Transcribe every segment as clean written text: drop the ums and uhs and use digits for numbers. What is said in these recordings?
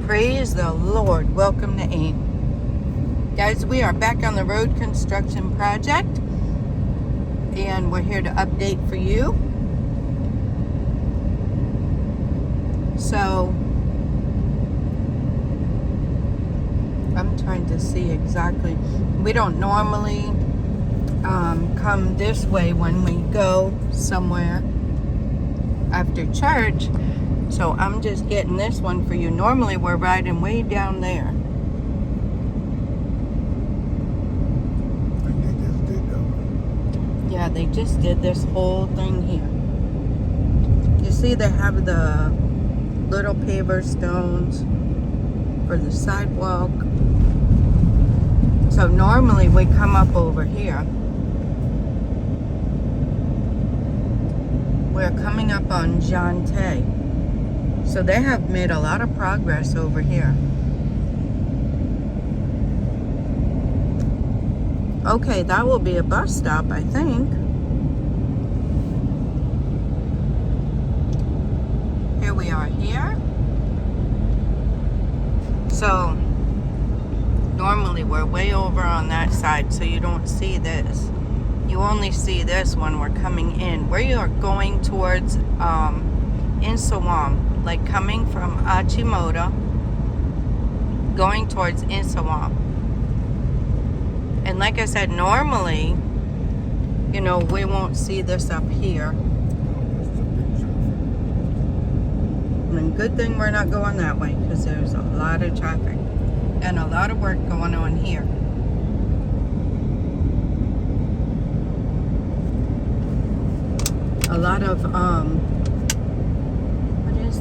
Praise the Lord. Welcome to AIM. Guys, we are back on the road construction project, and we're here to update for you. So, I'm trying to see exactly. We don't normally come this way when we go somewhere after church. So I'm just getting this one for you. Normally we're riding way down there. They just did that. Yeah, they just did this whole thing here. You see they have the little paver stones for the sidewalk. So normally we come up over here. We're coming up on Jante. So they have made a lot of progress over here. Okay, that will be a bus stop, I think. Here we are here. So normally we're way over on that side, so you don't see this. You only see this when we're coming in. We are going towards Nsawam. Like coming from Achimota, going towards Nsawam. And like I said, normally, you know, we won't see this up here. And good thing we're not going that way, because there's a lot of traffic and a lot of work going on here. A lot of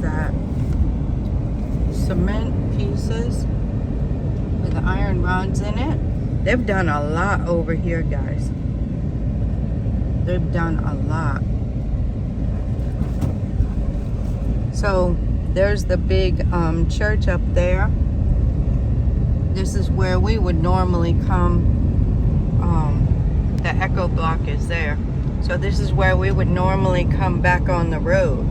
that cement pieces with the iron rods in it. They've done a lot over here, guys. They've done a lot. So there's the big church up there. This is where we would normally come. The Echo Block is there. So this is where we would normally come back on the road.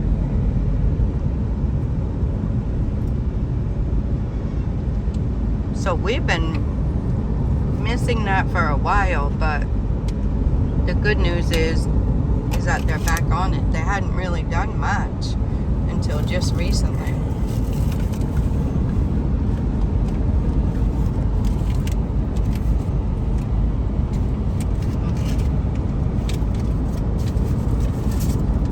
So we've been missing that for a while, but the good news is that they're back on it. They hadn't really done much until just recently.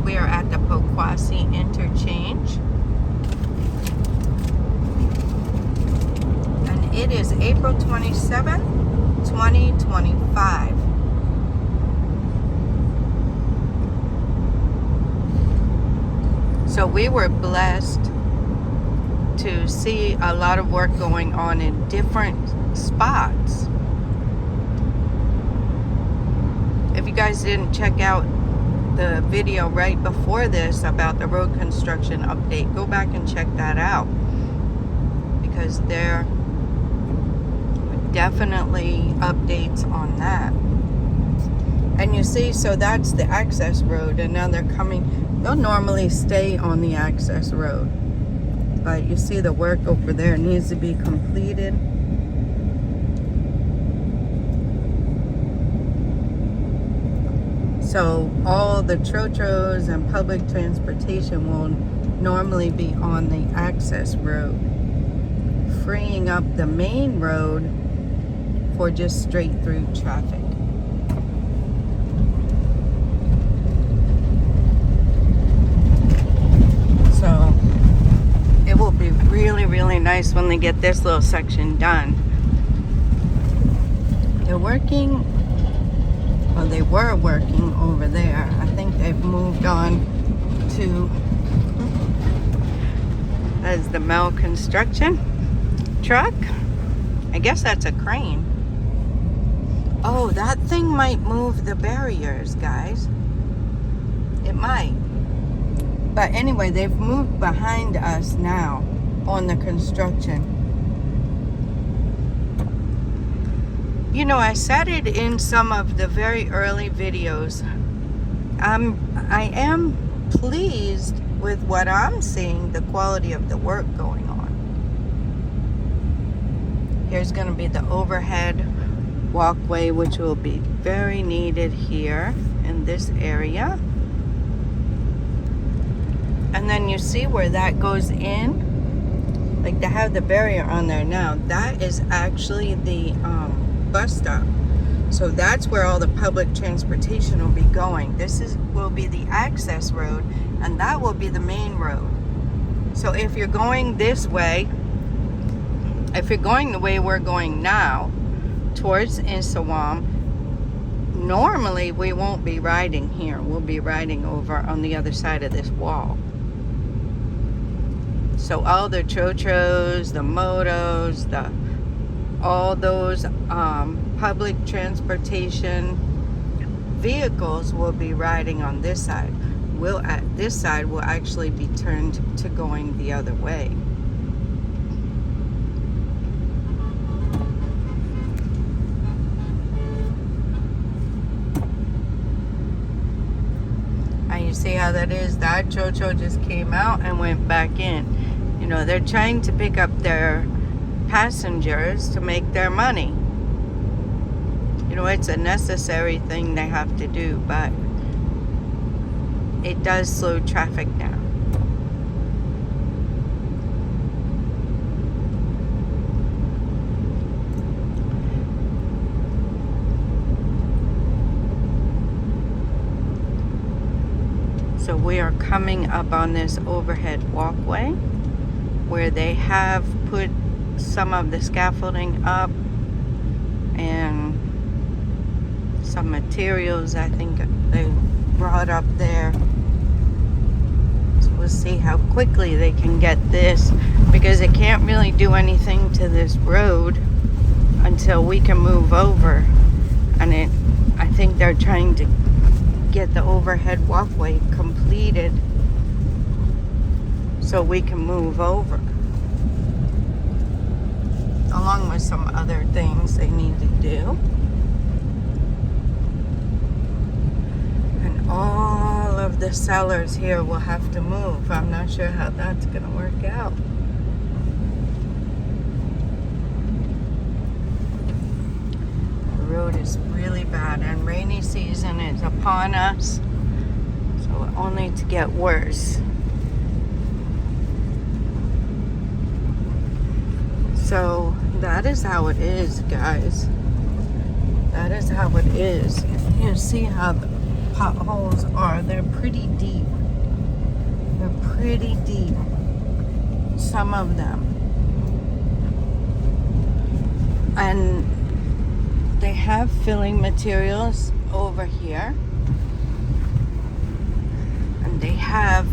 We are at the Poquassee interchange. It is April 27th, 2025. So we were blessed to see a lot of work going on in different spots. If you guys didn't check out the video right before this about the road construction update, go back and check that out, because there definitely updates on that. And you see, so that's the access road, and now they're coming. They'll normally stay on the access road, but you see the work over there needs to be completed. So all the trotros and public transportation will normally be on the access road, freeing up the main road for just straight through traffic. So it will be really, really nice when they get this little section done. They're working, well, they were working over there. I think they've moved on to, that's the Mel construction truck. I guess that's a crane. Oh, that thing might move the barriers, guys. It might. But anyway, they've moved behind us now on the construction. You know, I said it in some of the very early videos. I am pleased with what I'm seeing, the quality of the work going on. Here's going to be the overhead walkway, which will be very needed here in this area. And then you see where that goes in, like they have the barrier on there now. That is actually the bus stop. So that's where all the public transportation will be going. Will be the access road, and that will be the main road. So if you're going this way, if you're going the way we're going now, towards Nsawam, normally we won't be riding here. We'll be riding over on the other side of this wall. So all the chochos, the motos, all those public transportation vehicles will be riding on this side. This side will actually be turned to going the other way. And you see how that is? That chocho just came out and went back in. You know, they're trying to pick up their passengers to make their money. You know, it's a necessary thing they have to do, but it does slow traffic down. So we are coming up on this overhead walkway where they have put some of the scaffolding up and some materials I think they brought up there. So we'll see how quickly they can get this, because they can't really do anything to this road until we can move over. And I think they're trying to get the overhead walkway completed so we can move over, along with some other things they need to do. And all of the sellers here will have to move. I'm not sure how that's going to work out. The road is really bad, and rainy season is upon us, so only to get worse. So that is how it is, guys. That is how it is. You see how the potholes are. They're pretty deep. They're pretty deep. Some of them. And they have filling materials over here. And they have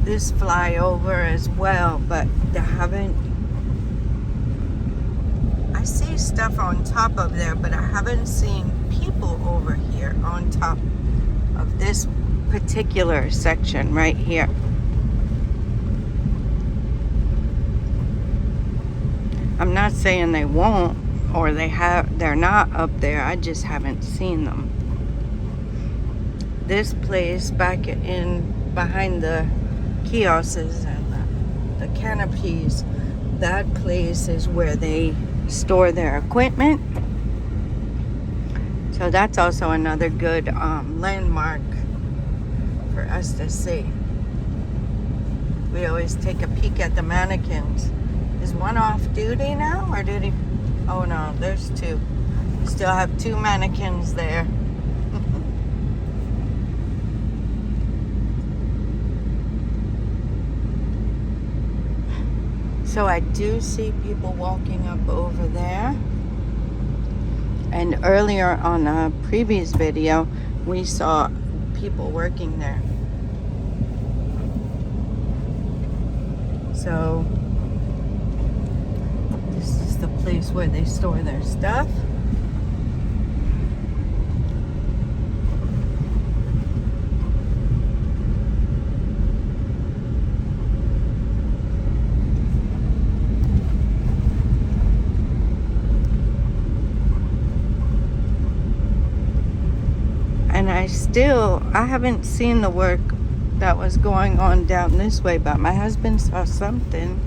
this flyover as well, but they haven't. I see stuff on top of there, but I haven't seen people over here on top of this particular section right here. I'm not saying they won't, or they're not up there. I just haven't seen them. This place back in behind the kiosks and the canopies, that place is where they store their equipment. So that's also another good landmark for us to see. We always take a peek at the mannequins. Is one off duty now, or did he? Oh no, there's two. We still have two mannequins there. So I do see people walking up over there. And earlier on a previous video, we saw people working there. So this is the place where they store their stuff. And I haven't seen the work that was going on down this way, but my husband saw something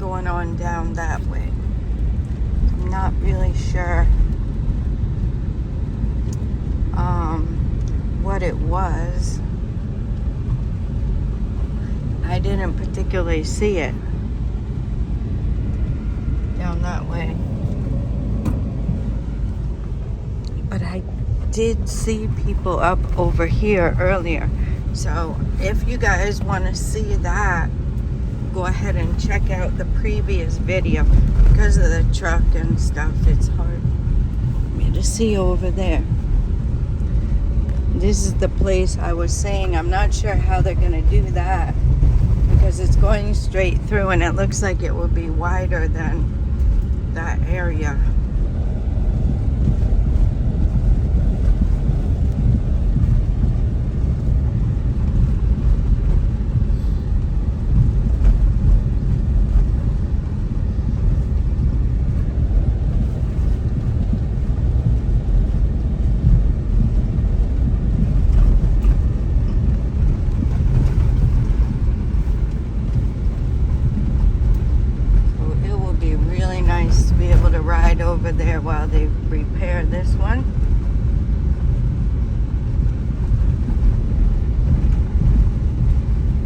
going on down that way. I'm not really sure what it was. I didn't particularly see it down that way. But I did see people up over here earlier. So if you guys want to see that, go ahead and check out the previous video. Because of the truck and stuff, it's hard for me to see over there. This is the place I was saying I'm not sure how they're going to do that, because it's going straight through and it looks like it will be wider than that area. Ride over there while they repair this one.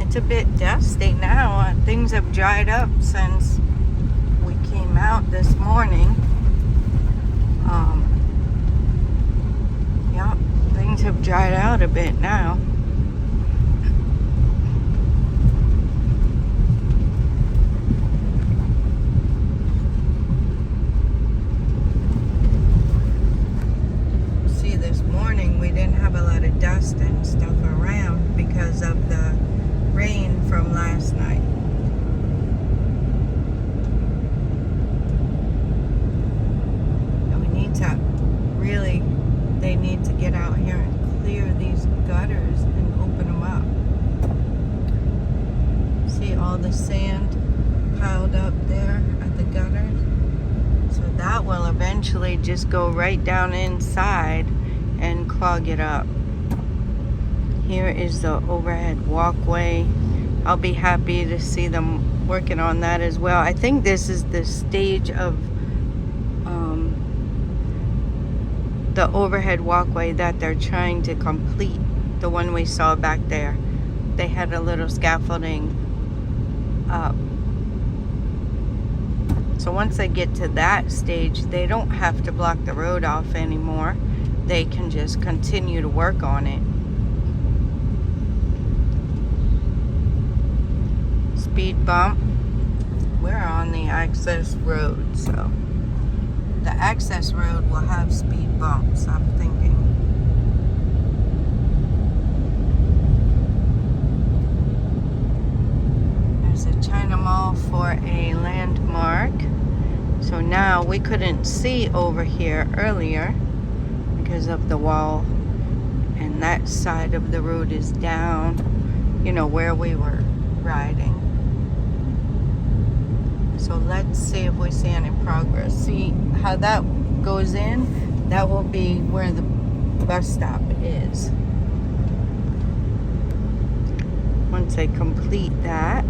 It's a bit dusty now. Things have dried up since we came out this morning. Yeah, things have dried out a bit now. Dust and stuff around because of the rain from last night. And we need to really, they need to get out here and clear these gutters and open them up. See all the sand piled up there at the gutters? So that will eventually just go right down inside and clog it up. Here is the overhead walkway. I'll be happy to see them working on that as well. I think this is the stage of the overhead walkway that they're trying to complete. The one we saw back there. They had a little scaffolding up. So once they get to that stage, they don't have to block the road off anymore. They can just continue to work on it. Speed bump. We're on the access road, so the access road will have speed bumps, I'm thinking. There's a China Mall for a landmark. So now we couldn't see over here earlier because of the wall, and that side of the road is down, you know, where we were riding. So let's see if we see any progress. See how that goes in? That will be where the bus stop is. Once they complete that.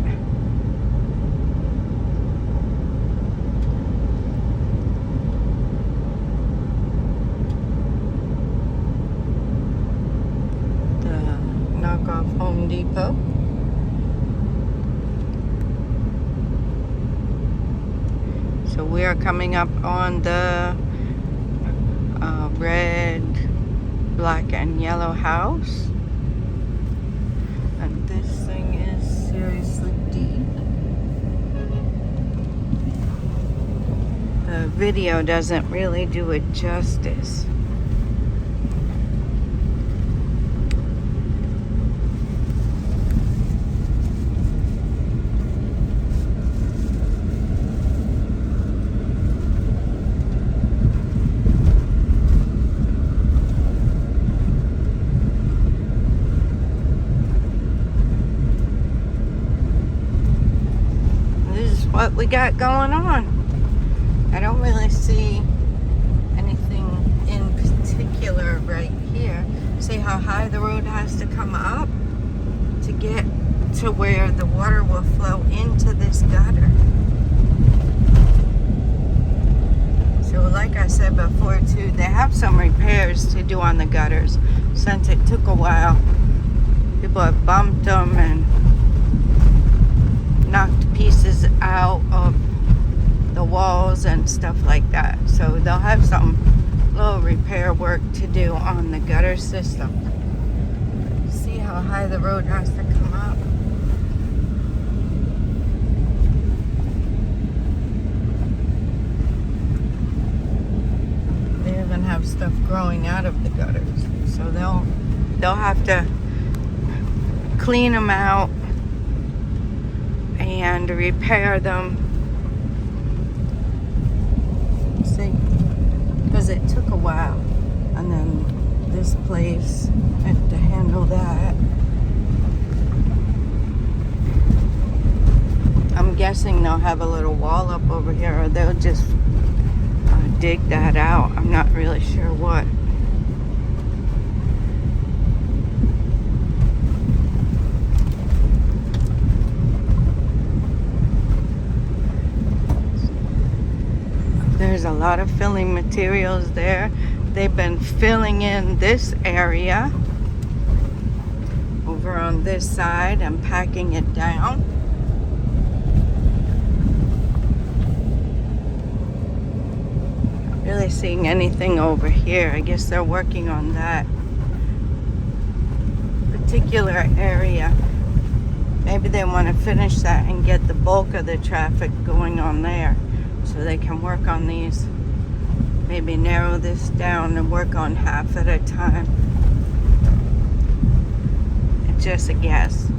The knockoff Home Depot. So we are coming up on the red, black, and yellow house. And this thing is seriously deep. The video doesn't really do it justice. What we got going on. I don't really see anything in particular right here. See how high the road has to come up to get to where the water will flow into this gutter. some repairs to do on the gutters since it took a while. People have bumped them and knocked pieces out of the walls and stuff like that. So they'll have some little repair work to do on the gutter system. See how high the road has to come up. They even have stuff growing out of the gutters. So they'll have to clean them out and repair them. See, because it took a while, and then this place had to handle that. I'm guessing they'll have a little wall up over here, or they'll just dig that out. I'm not really sure what. There's a lot of filling materials there. They've been filling in this area over on this side and packing it down. Not really seeing anything over here. I guess they're working on that particular area. Maybe they want to finish that and get the bulk of the traffic going on there, so they can work on these, maybe narrow this down and work on half at a time. It's just a guess.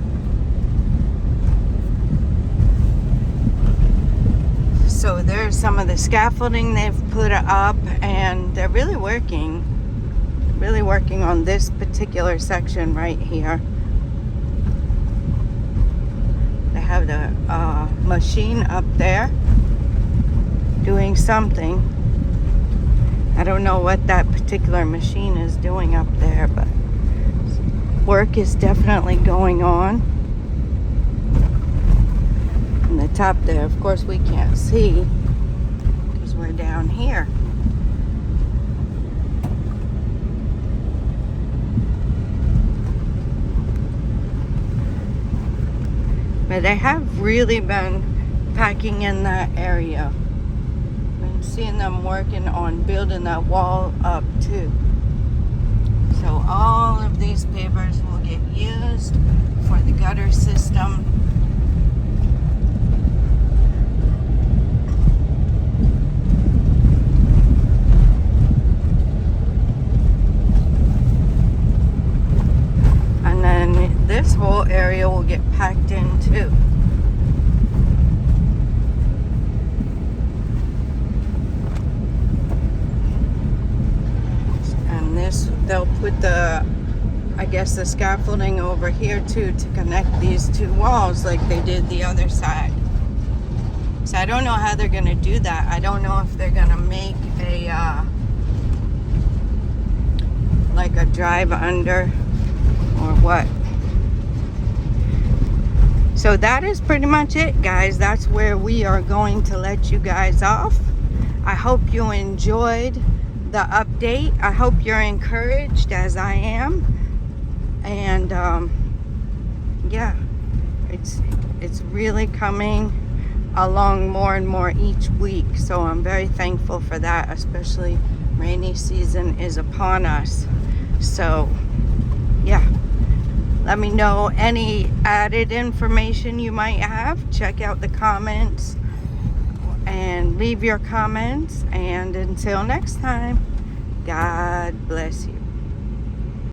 So there's some of the scaffolding they've put up, and they're really working on this particular section right here. They have the machine up there doing something. I don't know what that particular machine is doing up there, but work is definitely going on. On the top there, of course, we can't see because we're down here. But they have really been packing in that area. Been seeing them working on building that wall up too. So all of these pavers will get used for the gutter system. And then this whole area will get packed in too. They'll put the, I guess, the scaffolding over here too to connect these two walls like they did the other side. So I don't know how they're gonna do that. I don't know if they're gonna make a like a drive under or what. So that is pretty much it, guys. That's where we are going to let you guys off. I hope you enjoyed the update. I hope you're encouraged as I am, and yeah, it's really coming along more and more each week, so I'm very thankful for that. Especially rainy season is upon us, so yeah, let me know any added information you might have. Check out the comments and leave your comments, and until next time, God bless you.